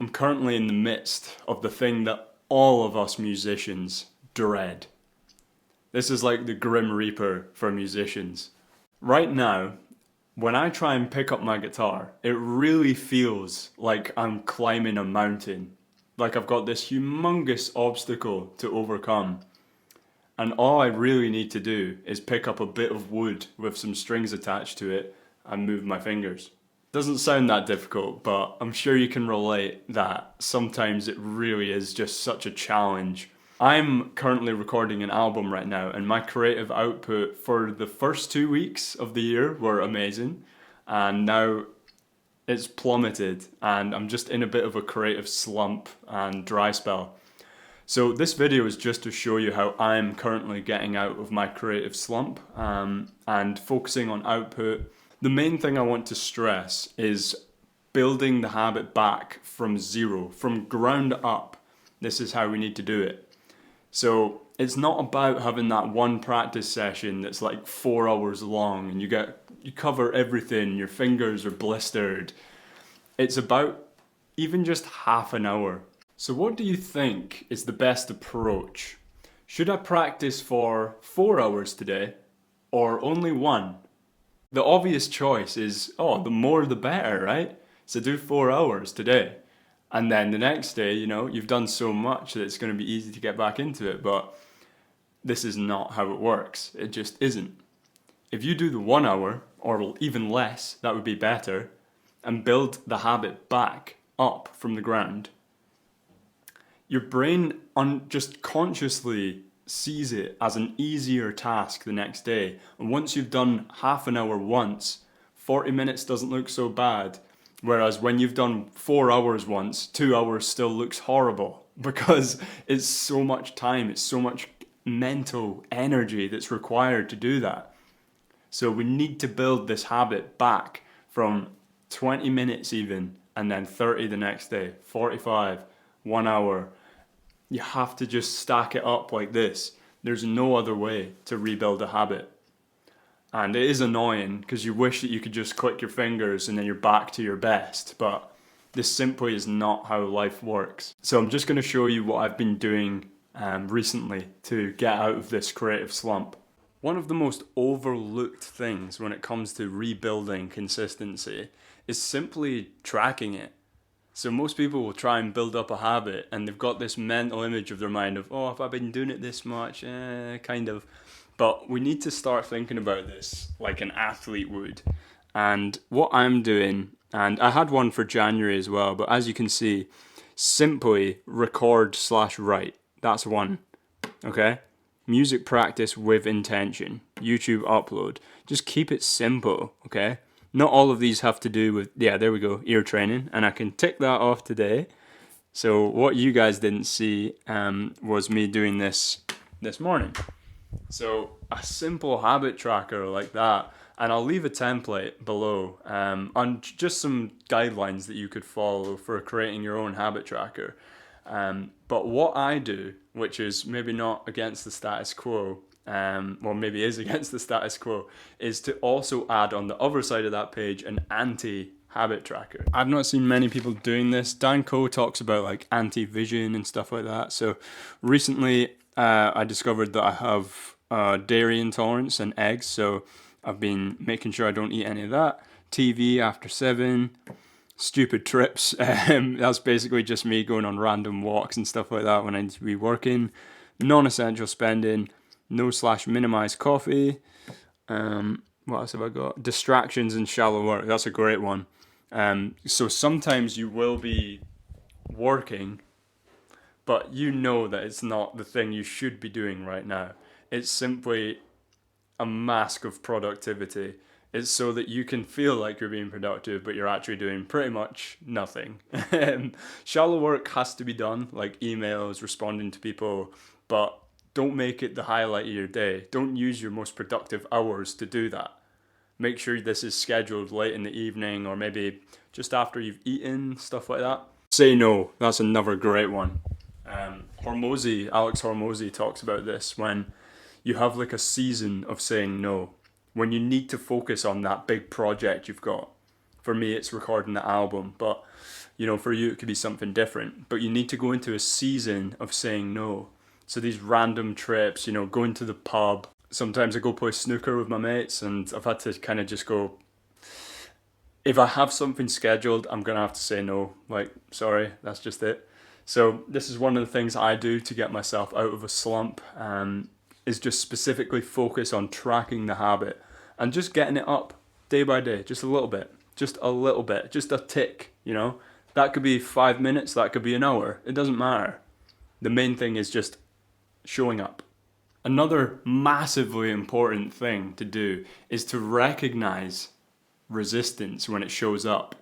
I'm currently in the midst of the thing that all of us musicians dread. This is like the Grim Reaper for musicians. Right now, when I try and pick up my guitar, it really feels like I'm climbing a mountain. Like I've got this humongous obstacle to overcome. And all I really need to do is pick up a bit of wood with some strings attached to it and move my fingers. Doesn't sound that difficult, but I'm sure you can relate that sometimes it really is just such a challenge. I'm currently recording an album right now, and my creative output for the first 2 weeks of the year were amazing, and now it's plummeted, and I'm just in a bit of a creative slump and dry spell. So this video is just to show you how I'm currently getting out of my creative slump and focusing on output. The main thing I want to stress is building the habit back from zero, from ground up. This is how we need to do it. So it's not about having that one practice session that's like 4 hours long and you cover everything, your fingers are blistered. It's about even just half an hour. So what do you think is the best approach? Should I practice for 4 hours today or only one? The obvious choice is, the more the better, right? So do 4 hours today. And then the next day, you've done so much that it's going to be easy to get back into it. But this is not how it works. It just isn't. If you do the 1 hour, or even less, that would be better, and build the habit back up from the ground, your brain just consciously sees it as an easier task the next day. And once you've done half an hour once, 40 minutes doesn't look so bad. Whereas when you've done 4 hours once, 2 hours still looks horrible because it's so much time, it's so much mental energy that's required to do that. So we need to build this habit back from 20 minutes even, and then 30 the next day, 45, 1 hour. You have to just stack it up like this. There's no other way to rebuild a habit. And it is annoying because you wish that you could just click your fingers and then you're back to your best. But this simply is not how life works. So I'm just going to show you what I've been doing recently to get out of this creative slump. One of the most overlooked things when it comes to rebuilding consistency is simply tracking it. So most people will try and build up a habit and they've got this mental image of their mind of, if I've been doing it this much, kind of. But we need to start thinking about this like an athlete would. And what I'm doing, and I had one for January as well, but as you can see, simply record/write. That's one, okay? Music practice with intention. YouTube upload. Just keep it simple, okay? Not all of these have to do with, there we go, ear training. And I can tick that off today. So what you guys didn't see was me doing this morning. So a simple habit tracker like that. And I'll leave a template below on just some guidelines that you could follow for creating your own habit tracker. But what I do, which is maybe not against the status quo, or maybe is against the status quo, is to also add on the other side of that page an anti-habit tracker. I've not seen many people doing this. Dan Coe talks about like anti-vision and stuff like that. So recently I discovered that I have dairy intolerance and eggs, so I've been making sure I don't eat any of that. TV after 7, stupid trips. That's basically just me going on random walks and stuff like that when I need to be working. Non-essential spending. No/minimize coffee. What else have I got? Distractions and shallow work. That's a great one. So sometimes you will be working, but you know that it's not the thing you should be doing right now. It's simply a mask of productivity. It's so that you can feel like you're being productive, but you're actually doing pretty much nothing. Shallow work has to be done, like emails, responding to people, but don't make it the highlight of your day. Don't use your most productive hours to do that. Make sure this is scheduled late in the evening or maybe just after you've eaten, stuff like that. Say no. That's another great one. Alex Hormozy talks about this when you have like a season of saying no. When you need to focus on that big project you've got. For me, it's recording the album, but You know, for you it could be something different, but you need to go into a season of saying no. So these random trips, you know, going to the pub. Sometimes I go play snooker with my mates, and I've had to kind of just go, if I have something scheduled, I'm gonna have to say no. Like, sorry, that's just it. So this is one of the things I do to get myself out of a slump, is just specifically focus on tracking the habit and just getting it up day by day, just a little bit, just a little bit, just a tick, you know? That could be 5 minutes, that could be an hour, it doesn't matter. The main thing is just showing up. Another massively important thing to do is to recognize resistance when it shows up.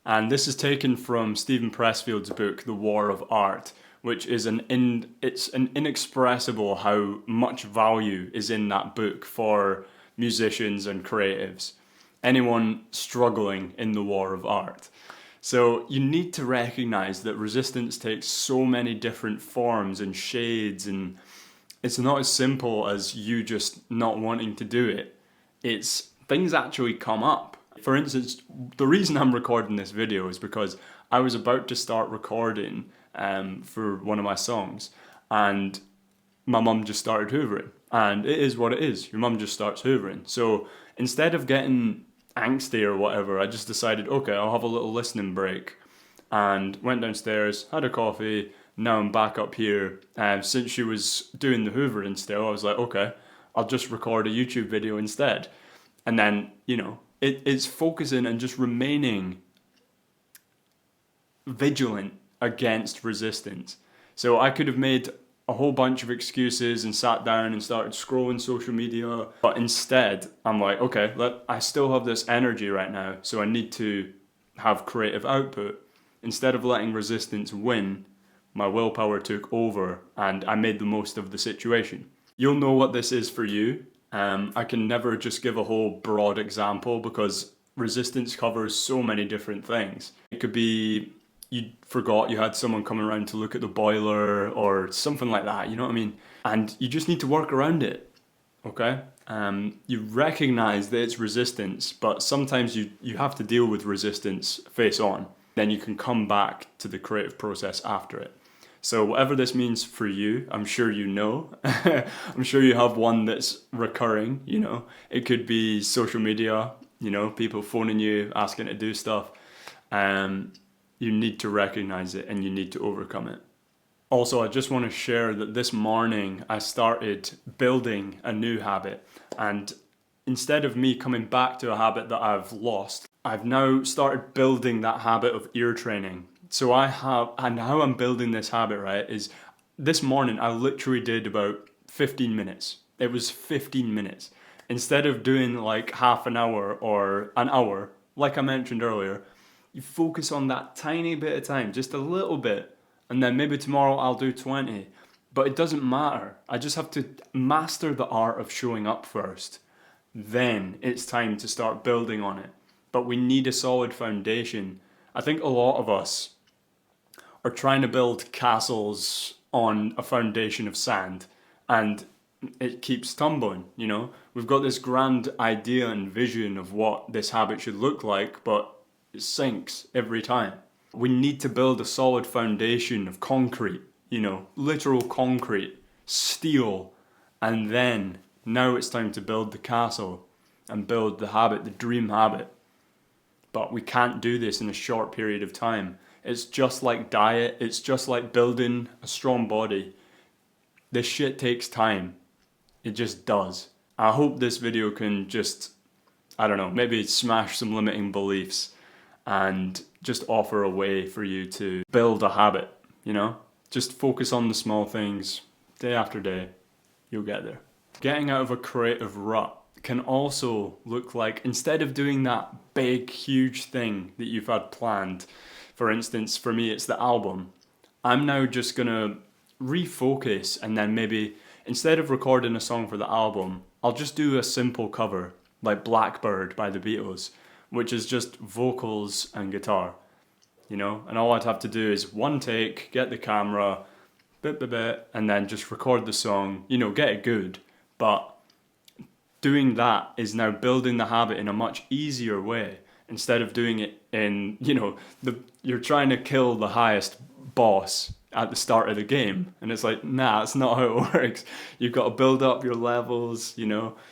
And this is taken from Stephen Pressfield's book, The War of Art, which is it's an inexpressible how much value is in that book for musicians and creatives. Anyone struggling in the war of art. So you need to recognize that resistance takes so many different forms and shades, and it's not as simple as you just not wanting to do it. It's things actually come up. For instance, the reason I'm recording this video is because I was about to start recording for one of my songs, and my mum just started hoovering. And it is what it is. Your mum just starts hoovering. So instead of getting angsty or whatever, I just decided, okay, I'll have a little listening break, and went downstairs, had a coffee. Now I'm back up here. Since she was doing the hoovering still, I was like, okay, I'll just record a YouTube video instead. And then, you know, it's focusing and just remaining vigilant against resistance. So I could have made a whole bunch of excuses and sat down and started scrolling social media, but instead I'm like, okay, I still have this energy right now, so I need to have creative output. Instead of letting resistance win, my willpower took over and I made the most of the situation. You'll know what this is for you. I can never just give a whole broad example because resistance covers so many different things. It could be you forgot you had someone coming around to look at the boiler or something like that, you know what I mean? And you just need to work around it, okay? You recognize that it's resistance, but sometimes you have to deal with resistance face on. Then you can come back to the creative process after it. So whatever this means for you, I'm sure you know. I'm sure you have one that's recurring, you know. It could be social media, you know, people phoning you, asking to do stuff. You need to recognize it and you need to overcome it. Also, I just want to share that this morning I started building a new habit. And instead of me coming back to a habit that I've lost, I've now started building that habit of ear training. So and how I'm building this habit, right, is this morning I literally did about 15 minutes. It was 15 minutes. Instead of doing like half an hour or an hour, like I mentioned earlier, you focus on that tiny bit of time, just a little bit, and then maybe tomorrow I'll do 20. But it doesn't matter. I just have to master the art of showing up first. Then it's time to start building on it. But we need a solid foundation. I think a lot of us are trying to build castles on a foundation of sand, and it keeps tumbling, you know? We've got this grand idea and vision of what this habit should look like, but it sinks every time. We need to build a solid foundation of concrete, you know, literal concrete, steel, and then now it's time to build the castle and build the habit, the dream habit. But we can't do this in a short period of time. It's just like diet, it's just like building a strong body. This shit takes time. It just does. I hope this video can just, I don't know, maybe smash some limiting beliefs and just offer a way for you to build a habit, you know? Just focus on the small things, day after day, you'll get there. Getting out of a creative rut can also look like, instead of doing that big, huge thing that you've had planned, for instance, for me it's the album, I'm now just gonna refocus, and then maybe instead of recording a song for the album, I'll just do a simple cover, like Blackbird by the Beatles, which is just vocals and guitar, you know? And all I'd have to do is one take, get the camera, and then just record the song, you know, get it good. But doing that is now building the habit in a much easier way. instead of doing it in, you're trying to kill the highest boss at the start of the game. And it's like, nah, that's not how it works. You've got to build up your levels,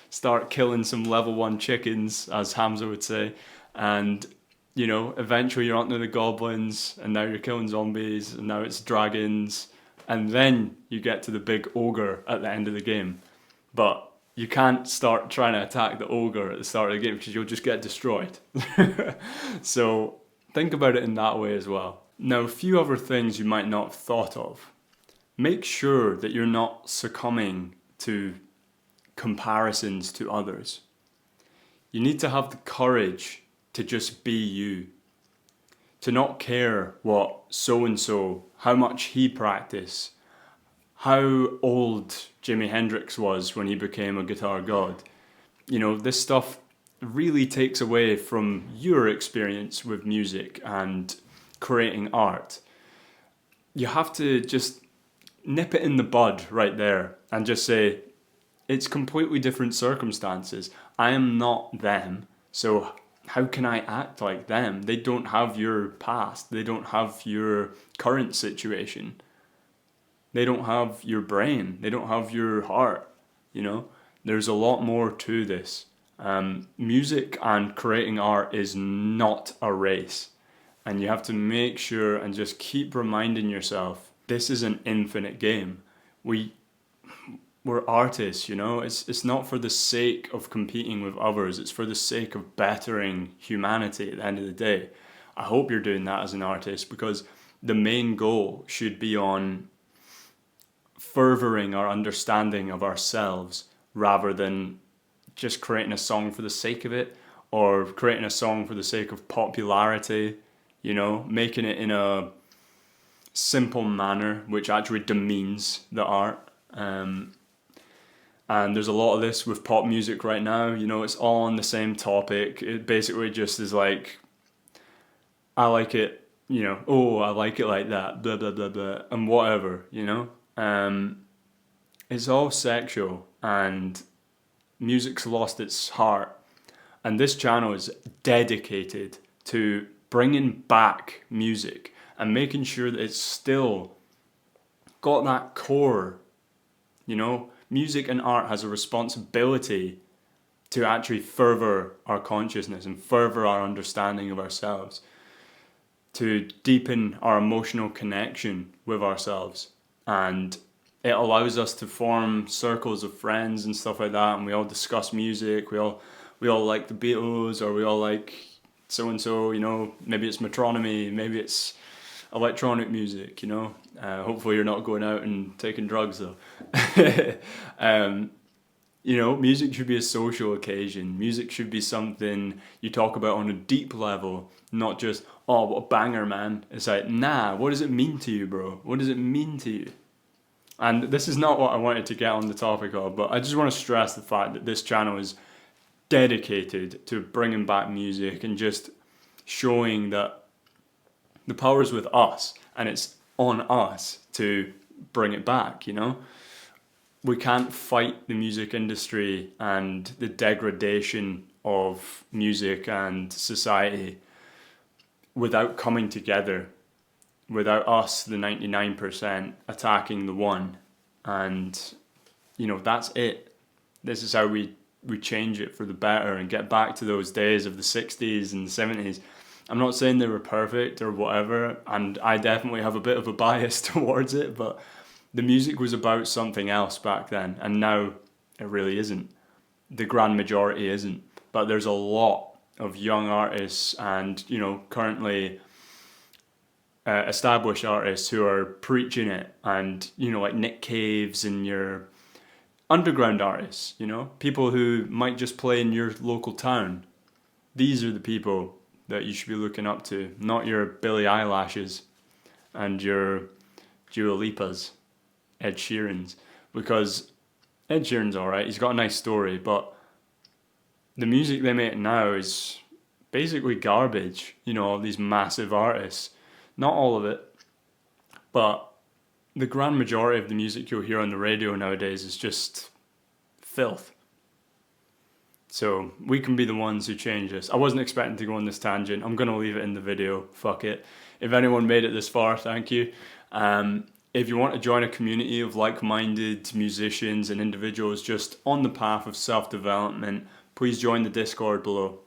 start killing some level 1 chickens, as Hamza would say. And, eventually you're onto the goblins, and now you're killing zombies, and now it's dragons. And then you get to the big ogre at the end of the game. But you can't start trying to attack the ogre at the start of the game because you'll just get destroyed. So think about it in that way as well. Now, a few other things you might not have thought of. Make sure that you're not succumbing to comparisons to others. You need to have the courage to just be you. To not care what so-and-so, how much he practiced, how old Jimi Hendrix was when he became a guitar god. This stuff really takes away from your experience with music and creating art. You have to just nip it in the bud right there and just say, it's completely different circumstances. I am not them, so how can I act like them? They don't have your past. They don't have your current situation. They don't have your brain. They don't have your heart. There's a lot more to this. Music and creating art is not a race. And you have to make sure and just keep reminding yourself, this is an infinite game. We're artists, It's not for the sake of competing with others. It's for the sake of bettering humanity at the end of the day. I hope you're doing that as an artist, because the main goal should be on furthering our understanding of ourselves rather than just creating a song for the sake of it, or creating a song for the sake of popularity, making it in a simple manner which actually demeans the art. And there's a lot of this with pop music right now. It's all on the same topic. It basically just is like, I like it, I like it like that, blah, blah, blah, blah, and whatever, It's all sexual, and music's lost its heart. And this channel is dedicated to bringing back music and making sure that it's still got that core, Music and art has a responsibility to actually further our consciousness and further our understanding of ourselves, to deepen our emotional connection with ourselves. And it allows us to form circles of friends and stuff like that, and we all discuss music. We all like the Beatles, or we all like so-and-so, maybe it's metronomy, maybe it's electronic music, hopefully you're not going out and taking drugs though. Music should be a social occasion. Music should be something you talk about on a deep level, not just, oh, what a banger, man. It's like, nah, what does it mean to you, bro? What does it mean to you? And this is not what I wanted to get on the topic of, but I just want to stress the fact that this channel is dedicated to bringing back music and just showing that the power's with us, and it's on us to bring it back, We can't fight the music industry and the degradation of music and society without coming together, without us, the 99%, attacking the 1%. And, that's it. This is how we change it for the better and get back to those days of the 60s and the 70s. I'm not saying they were perfect or whatever, and I definitely have a bit of a bias towards it, but the music was about something else back then, and now it really isn't. The grand majority isn't. But there's a lot of young artists and, currently established artists who are preaching it, and, like Nick Caves and your underground artists, people who might just play in your local town. These are the people that you should be looking up to, not your Billie Eyelashes and your Dua Lipas, Ed Sheeran's, because Ed Sheeran's alright, he's got a nice story, but the music they make now is basically garbage, all these massive artists. Not all of it, but the grand majority of the music you'll hear on the radio nowadays is just filth. So we can be the ones who change this. I wasn't expecting to go on this tangent. I'm going to leave it in the video. Fuck it. If anyone made it this far, thank you. If you want to join a community of like-minded musicians and individuals just on the path of self-development, please join the Discord below.